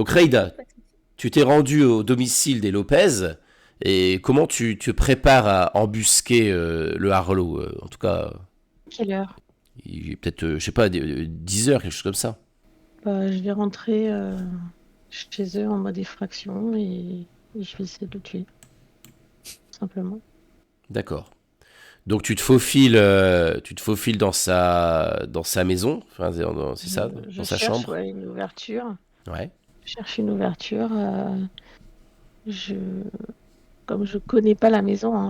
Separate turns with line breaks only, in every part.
Donc Reida,
Pas de souci.
tu t'es rendu au domicile des Lopez et comment tu te prépares à embusquer le Harlow en tout cas,
Quelle heure?
il est peut-être, je sais pas, 10 heures, quelque chose comme ça.
Bah, je vais rentrer chez eux en mode effraction et je vais essayer de le tuer, tout simplement.
D'accord. Donc tu te faufiles dans sa maison, enfin, c'est
Je,
ça,
je
dans sa
cherche
chambre.
ouais, une ouverture.
Ouais.
Je cherche une ouverture. Je, comme je connais pas la maison, hein,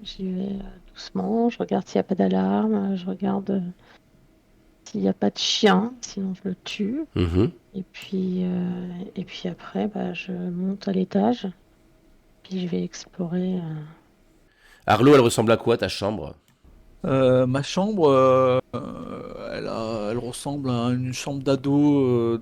j'y vais doucement. Je regarde s'il n'y a pas d'alarme. Je regarde s'il n'y a pas de chien, sinon je le tue.
Mhm.
Et puis après, bah, je monte à l'étage. Puis je vais explorer.
Arlo, elle ressemble à quoi ta chambre?
Ma chambre, elle ressemble à une chambre d'ado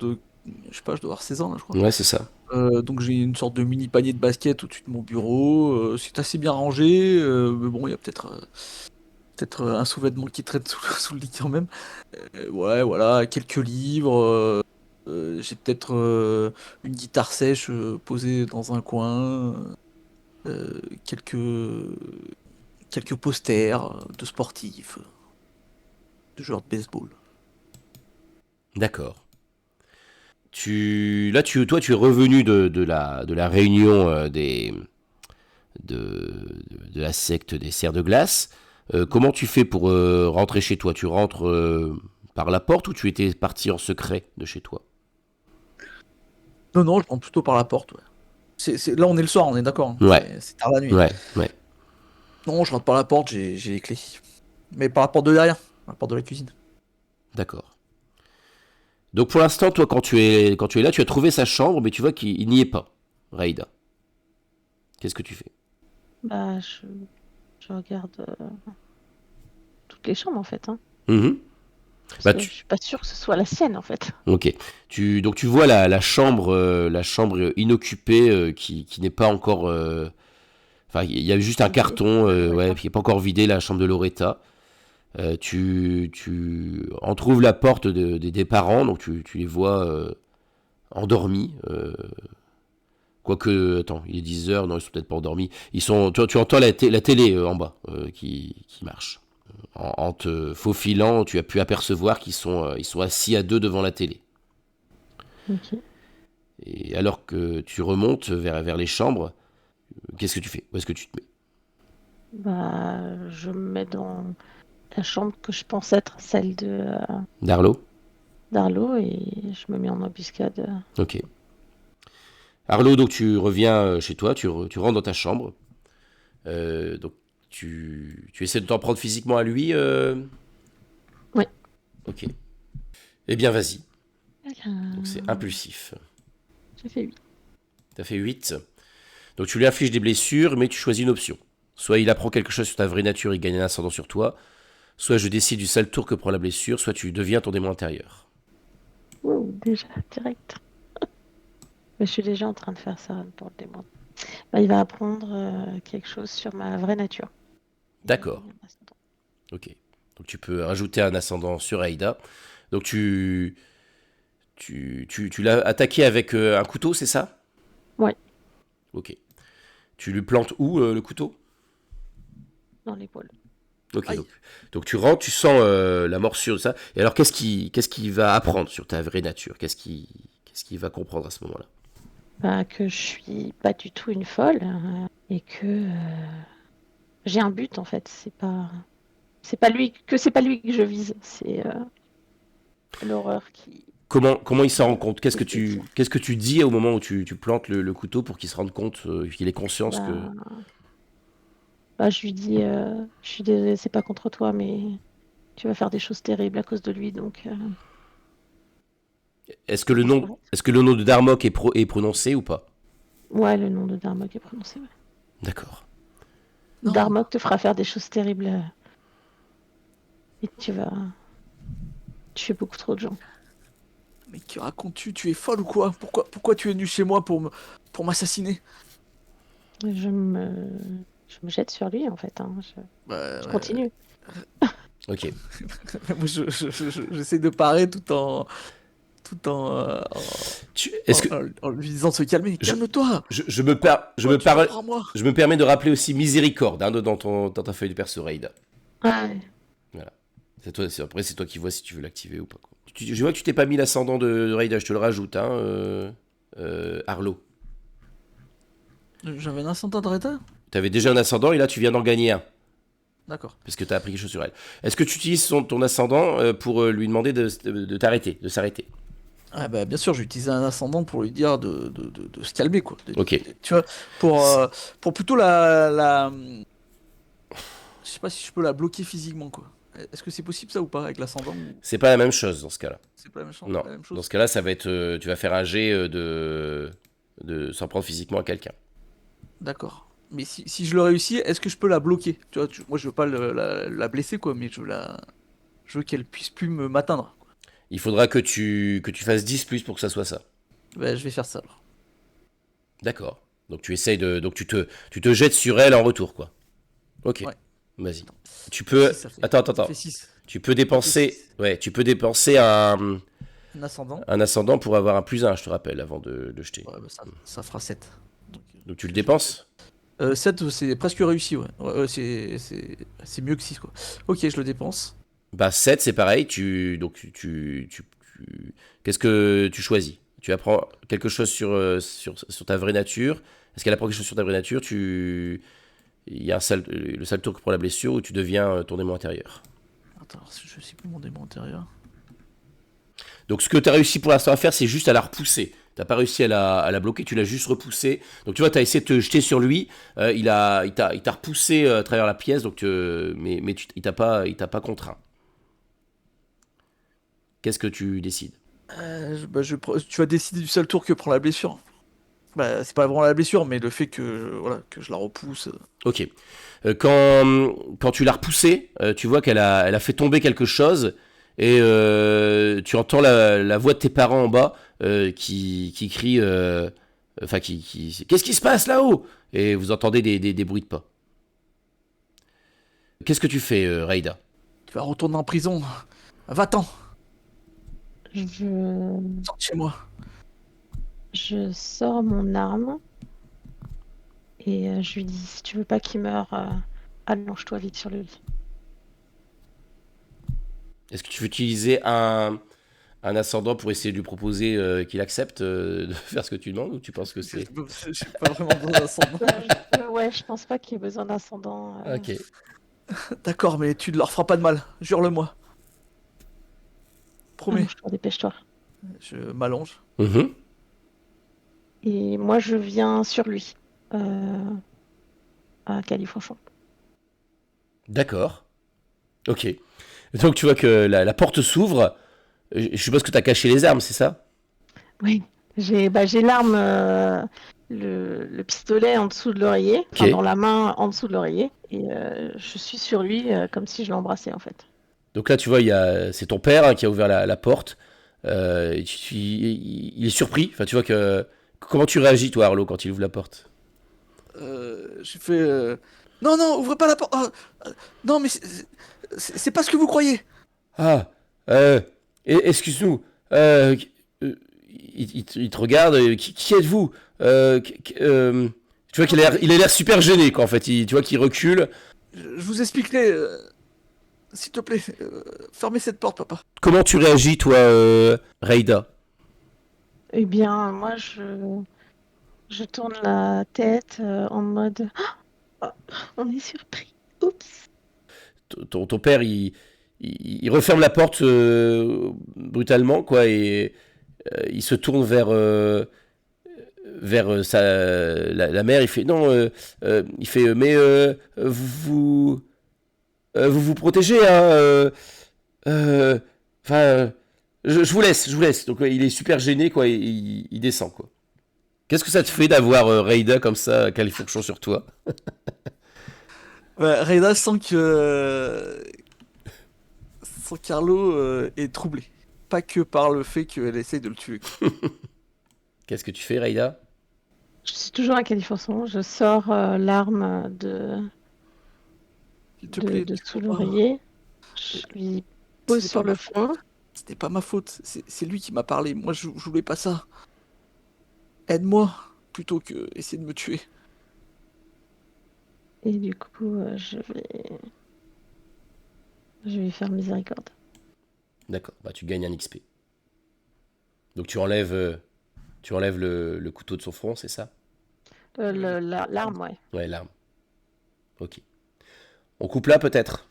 je sais pas, je dois avoir 16 ans là, je crois.
Ouais, c'est ça.
Donc j'ai une sorte de mini panier de basket au-dessus de mon bureau. C'est assez bien rangé, mais bon, il y a peut-être un sous-vêtement qui traîne sous le lit quand même. Ouais, voilà, quelques livres. J'ai peut-être une guitare sèche posée dans un coin. euh, quelques, quelques posters de sportifs, de joueurs de baseball.
D'accord. Toi, tu es revenu de la réunion de la secte des cerfs de glace. Comment tu fais pour rentrer chez toi? Tu rentres par la porte ou tu étais parti en secret de chez toi?
Non, non, je rentre plutôt par la porte. Ouais. Là, on est le soir, on est d'accord, hein.
Ouais,
C'est tard la nuit.
ouais, ouais.
Non, je rentre par la porte, j'ai les clés. Mais par la porte de derrière, par la porte de la cuisine.
D'accord. Donc pour l'instant, toi, quand tu es là, tu as trouvé sa chambre, mais tu vois qu'il n'y est pas. Raïda, qu'est-ce que tu fais?
Bah, je regarde toutes les chambres en fait, hein,
Mhm.
parce
Bah,
que je suis pas sûre que ce soit la sienne en fait.
Ok. Donc tu vois la chambre inoccupée qui n'est pas encore. Enfin, il y a juste un
Vidée.
carton,
De
ouais,
Loretta.
qui n'est pas encore vidé, la chambre de Loretta. Tu entrouvres la porte des parents, donc tu les vois endormis. Quoique, attends, il est 10 heures, non, ils sont peut-être pas endormis. Tu entends la télé en bas qui marche. En te faufilant, tu as pu apercevoir qu'ils sont assis à deux devant la télé.
Ok.
Et alors que tu remontes vers les chambres, qu'est-ce que tu fais? Où est-ce que tu te mets?
Bah, je me mets dans la chambre que je pense être celle de
Darlo?
d'Arlo et je me mets en embuscade.
Ok. Arlo, donc tu reviens chez toi, tu rentres dans ta chambre. Donc tu essaies de t'en prendre physiquement à lui.
Ouais.
Ok. Eh bien, vas-y. Donc c'est
Euh,
impulsif.
J'ai fait 8.
T'as fait 8. Donc tu lui infliges des blessures, mais tu choisis une option. Soit il apprend quelque chose sur ta vraie nature, il gagne un ascendant sur toi. Soit je décide du sale tour que prend la blessure, soit tu deviens ton démon intérieur.
Ouh, déjà, direct. Mais je suis déjà en train de faire ça pour le démon. Bah, il va apprendre quelque chose sur ma vraie nature. Il va
D'accord.
devenir un ascendant.
Ok. Donc tu peux rajouter un ascendant sur Aïda. Donc tu l'as attaqué avec un couteau, c'est ça?
Ouais,
Ok. Tu lui plantes où le couteau?
dans l'épaule.
Ok,
Aïe.
donc tu rentres, tu sens la morsure de ça. Et alors qu'est-ce qu'il va apprendre sur ta vraie nature? Qu'est-ce qu'il va comprendre à ce moment-là?
Bah, que je suis pas du tout une folle et que j'ai un but en fait. C'est pas lui que je vise. C'est l'horreur
Comment il s'en rend compte?
qui le détient.
Qu'est-ce que tu dis au moment où tu plantes le couteau pour qu'il se rende compte, qu'il ait conscience que...
Bah, je lui dis, je suis désolée, c'est pas contre toi, mais tu vas faire des choses terribles à cause de lui, donc
Est-ce que
faut
le
qu'on
nom,
s'arrête.
est-ce que le nom de Darmok est prononcé ou pas?
Ouais, le nom de Darmok est prononcé. Ouais.
D'accord.
Non,
Darmok te fera faire des choses terribles et tu vas tuer beaucoup trop de gens.
mais que racontes-tu? Tu es folle ou quoi? Pourquoi tu es venu chez moi pour m'assassiner?
Je me, je me jette sur lui en fait. Hein.
Bah
Je
ouais.
continue.
Ok.
Moi, j'essaie de parer tout en,
Est-ce que
en lui disant de se calmer.
je,
Calme-toi.
je me per- je me
Tu t'en
par-
prends à moi.
je me permets de rappeler aussi miséricorde dans ta feuille de perso, Raid.
Ouais.
Voilà. Après, c'est toi qui vois si tu veux l'activer ou pas, quoi. Je vois que tu t'es pas mis l'ascendant de Raid, je te le rajoute, hein, Arlo.
J'avais un ascendant de Reda.
Tu avais déjà un ascendant et là tu viens d'en gagner un,
D'accord.
parce que tu as appris quelque chose sur elle. Est-ce que tu utilises ton ascendant pour lui demander de t'arrêter, de s'arrêter?
Ah bah, bien sûr, j'ai utilisé un ascendant pour lui dire de se calmer, quoi.
Ok.
Tu vois, pour plutôt je sais pas si je peux la bloquer physiquement, quoi. Est-ce que c'est possible ça ou pas avec l'ascendant
C'est pas la même chose dans ce cas-là.
C'est pas
Non.
la même
Dans
chose?
ce cas-là, ça va être, tu vas faire un jet de s'en prendre physiquement à quelqu'un.
D'accord. Mais si je le réussis, est-ce que je peux la bloquer? Tu vois, moi je veux pas la blesser, quoi, mais je veux qu'elle puisse plus m'atteindre.
Il faudra que tu fasses 10 plus pour que ça soit ça.
Bah, je vais faire ça alors.
D'accord. Donc tu essayes donc tu te jettes sur elle en retour, quoi. Ok.
Ouais.
Vas-y. Tu peux,
6, ça fait.
attends,
Ça
attends.
fait 6.
Tu peux
Ça fait
dépenser,
6.
ouais, tu peux dépenser
Un ascendant.
un ascendant pour avoir un +1, je te rappelle, avant de jeter.
Ouais, bah, ça fera 7.
Donc tu le dépenses?
7, c'est presque réussi, ouais. Ouais, c'est mieux que 6, quoi. Ok, je le dépense.
Bah 7 c'est pareil, qu'est-ce que tu choisis? Tu apprends quelque chose sur ta vraie nature. Est-ce qu'elle apprend quelque chose sur ta vraie nature? Il y a le sale tour pour la blessure où tu deviens ton démon intérieur.
Attends, je sais plus mon démon intérieur.
Donc ce que tu as réussi pour l'instant à faire, c'est juste à la repousser. T'as pas réussi à la bloquer, tu l'as juste repoussée. Donc tu vois, tu as essayé de te jeter sur lui, il t'a repoussé à travers la pièce, donc mais il t'a pas contraint. Qu'est-ce que tu décides?
Tu vas décider du seul tour que prend la blessure. Bah, c'est pas vraiment la blessure, mais le fait voilà, que je la repousse.
Ok. Quand tu l'as repoussée, tu vois elle a fait tomber quelque chose et tu entends la voix de tes parents en bas qui crient, enfin qu'est-ce qui se passe là-haut? Et vous entendez des bruits de pas. Qu'est-ce que tu fais, Raida?
Tu vas retourner en prison. Va-t'en,
Je,
sors de chez moi.
je sors mon arme et je lui dis si tu veux pas qu'il meure, allonge-toi vite sur le lit.
Est-ce que tu veux utiliser un ascendant pour essayer de lui proposer qu'il accepte de faire ce que tu demandes ou tu penses que c'est...
J'ai pas vraiment besoin d'ascendant.
Ouais, je pense pas qu'il y ait besoin d'ascendant.
Ok.
D'accord, mais tu ne leur feras pas de mal. Jure-le-moi. Promets.
Allonge-toi, dépêche-toi.
Je m'allonge.
Mhm.
Et moi, je viens sur lui, à Califourchon.
D'accord. Ok. Donc tu vois que la porte s'ouvre. Je suppose que tu as caché les armes, c'est ça?
Oui, j'ai l'arme, le pistolet en dessous de l'oreiller, enfin
Ok.
dans la main en dessous de l'oreiller, et je suis sur lui comme si je l'embrassais en fait.
Donc là, tu vois, c'est ton père qui a ouvert la porte. Il est surpris. Enfin, tu vois que... Comment tu réagis, toi, Arlo, quand il ouvre la porte?
J'ai fait. Non, non, ouvrez pas la porte. Non, mais c'est pas ce que vous croyez.
Ah, excuse-nous. Il te regarde. Qui êtes-vous? Tu vois il a l'air super gêné, quoi, en fait. Tu vois qu'il recule.
Je vous expliquerai. S'il te plaît, fermez cette porte, papa.
Comment tu réagis, toi, Reida?
Eh bien, moi, je tourne la tête en mode Ah, on est surpris. Oups.
Ton père, il referme la porte brutalement, quoi, et il se tourne vers la mère. Il fait non, il fait mais vous protégez, hein. Enfin, je vous laisse, je vous laisse. Donc il est super gêné, quoi, et il descend, quoi. Qu'est-ce que ça te fait d'avoir Reida comme ça, califourchon sur toi?
Ouais, Reyna sent que. Sent Carlo est troublé. Pas que par le fait qu'elle essaye de le tuer, quoi.
Qu'est-ce que tu fais, Reida?
Je suis toujours à Califourchon. Je sors l'arme
S'il te plaît,
de
tu
sous
peux pas.
l'oreiller. Je lui pose
C'est
sur
pas
le
ma
front.
c'était pas ma faute. C'est lui qui m'a parlé. Moi, je voulais pas ça. Aide-moi, plutôt que essayer de me tuer.
Et du coup, je vais faire miséricorde.
D'accord, bah tu gagnes un XP. Donc tu enlèves le couteau de son front, c'est ça?
L'arme, ouais.
Ouais, l'arme. Ok. On coupe là peut-être?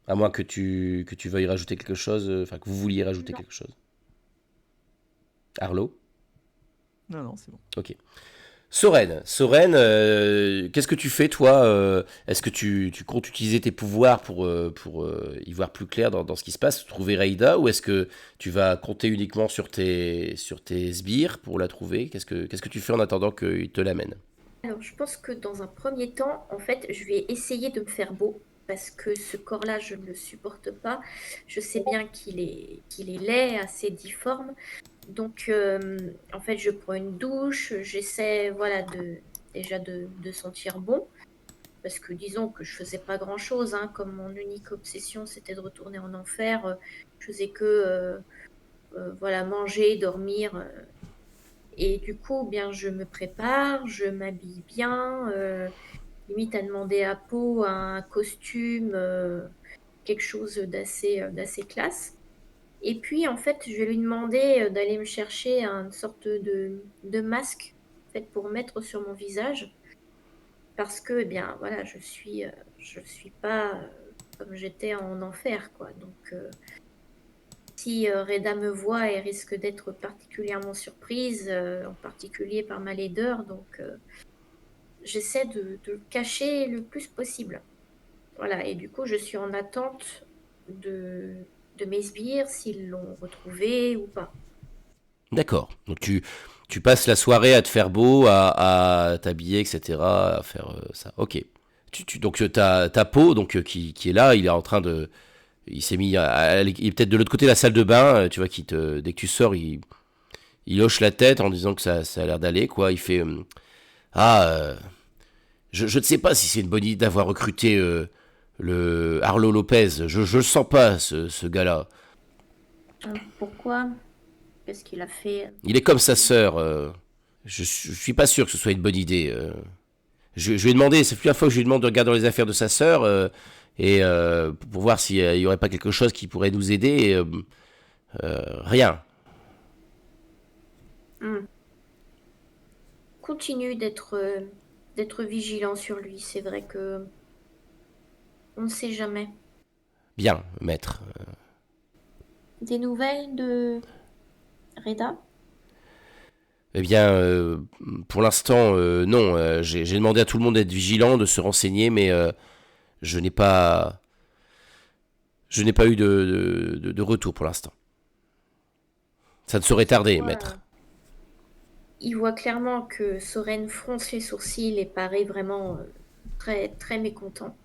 À moins que tu veuilles rajouter quelque chose, enfin que vous vouliez rajouter
Non.
quelque chose. Arlo?
Non, non, c'est bon.
Ok. Soren, qu'est-ce que tu fais toi? Est-ce que tu comptes utiliser tes pouvoirs pour y voir plus clair dans ce qui se passe, trouver Reida, ou est-ce que tu vas compter uniquement sur tes sbires pour la trouver? Qu'est-ce que tu fais en attendant qu'ils te l'amènent?
Alors, je pense que dans un premier temps, en fait, je vais essayer de me faire beau parce que ce corps-là, je ne le supporte pas. Je sais bien qu'il est laid, assez difforme. Donc, en fait, je prends une douche, j'essaie, voilà, déjà de sentir bon. Parce que disons que je faisais pas grand-chose, hein, comme mon unique obsession, c'était de retourner en enfer. Je faisais que, voilà, manger, dormir. Et du coup, bien, je me prépare, je m'habille bien, limite à demander à Pau un costume, quelque chose d'assez classe. Et puis, en fait, je vais lui demander d'aller me chercher une sorte de masque, en fait, pour mettre sur mon visage, parce que, eh bien, voilà, je suis pas comme j'étais en enfer, quoi. Donc, si Reda me voit, elle risque d'être particulièrement surprise, en particulier par ma laideur. Donc, j'essaie de le cacher le plus possible. Voilà, et du coup, je suis en attente de, de mes sbires, s'ils l'ont retrouvé ou pas.
D'accord. Donc tu passes la soirée à te faire beau, à t'habiller, etc., à faire ça. Ok. Donc t'as Pau donc qui est là, il est en train de, il s'est mis, il est peut-être de l'autre côté de la salle de bain, tu vois, dès que tu sors, il hoche la tête en disant que ça a l'air d'aller, quoi. Il fait ah, je ne sais pas si c'est une bonne idée d'avoir recruté le Arlo Lopez. Je le sens pas, ce gars-là.
Pourquoi? Qu'est-ce qu'il a fait?
Il est comme sa sœur. Je suis pas sûr que ce soit une bonne idée. Je lui ai demandé, c'est plusieurs fois que je lui demande de regarder dans les affaires de sa sœur et pour voir s'il y aurait pas quelque chose qui pourrait nous aider. Rien.
Hmm. Continue d'être vigilant sur lui. C'est vrai que on ne sait jamais.
Bien, maître.
Des nouvelles de Reda?
Eh bien, pour l'instant, non. J'ai demandé à tout le monde d'être vigilant, de se renseigner, mais je n'ai pas, je n'ai pas eu de retour pour l'instant. Ça ne saurait tarder, maître.
Il voit clairement que Soren fronce les sourcils et paraît vraiment très, très mécontent.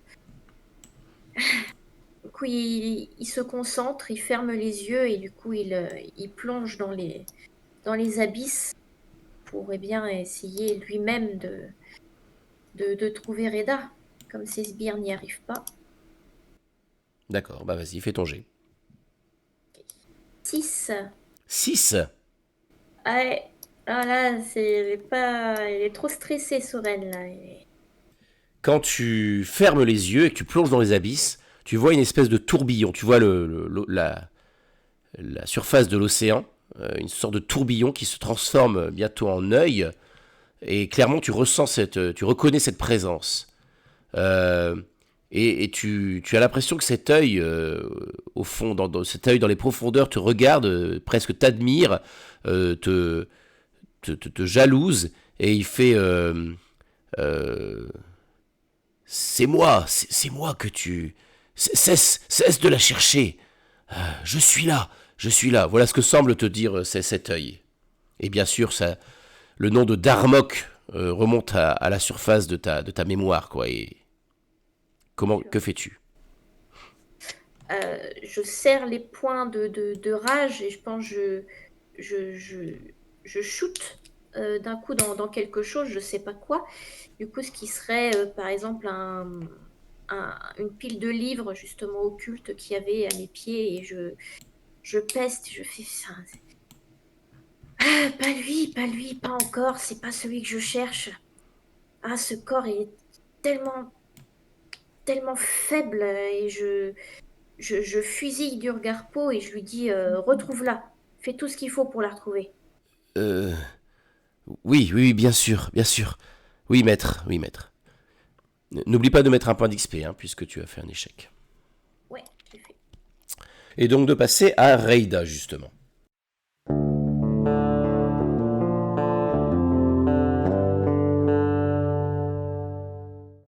Du coup, il se concentre, il ferme les yeux et du coup, il plonge dans les abysses pour eh bien, essayer lui-même de trouver Reda. Comme ses sbires n'y arrivent pas.
D'accord, bah vas-y, fais ton jet.
6.
6.
Ouais. Ah là, elle est trop stressée, Soren, là.
Quand tu fermes les yeux et que tu plonges dans les abysses, tu vois une espèce de tourbillon. Tu vois la surface de l'océan, une sorte de tourbillon qui se transforme bientôt en œil. Et clairement, tu reconnais cette présence. Euh, et tu as l'impression que cet œil, au fond, cet œil dans les profondeurs, te regarde, presque t'admire, te jalouse, et il fait euh, c'est moi que tu. Cesse de la chercher. Je suis là, je suis là. Voilà ce que semble te dire cet œil. Et bien sûr, le nom de Darmok remonte à la surface de ta mémoire, quoi. Et que fais-tu?
Je serre les poings de rage et je pense je, je, je shoot d'un coup dans quelque chose, je ne sais pas quoi. Du coup, ce qui serait par exemple une pile de livres justement occultes qu'il y avait à mes pieds et Je peste, je fais ça. Ah, pas lui, pas encore, c'est pas celui que je cherche. Ah, ce corps est tellement, tellement faible et je fusille d'Urgarpo et je lui dis retrouve-la, fais tout ce qu'il faut pour la retrouver.
Euh, oui, oui, oui, bien sûr, bien sûr. Oui, maître, oui, maître. N'oublie pas de mettre un point d'XP, hein, puisque tu as fait un échec.
Ouais, j'ai fait.
Et donc de passer à Reida, justement.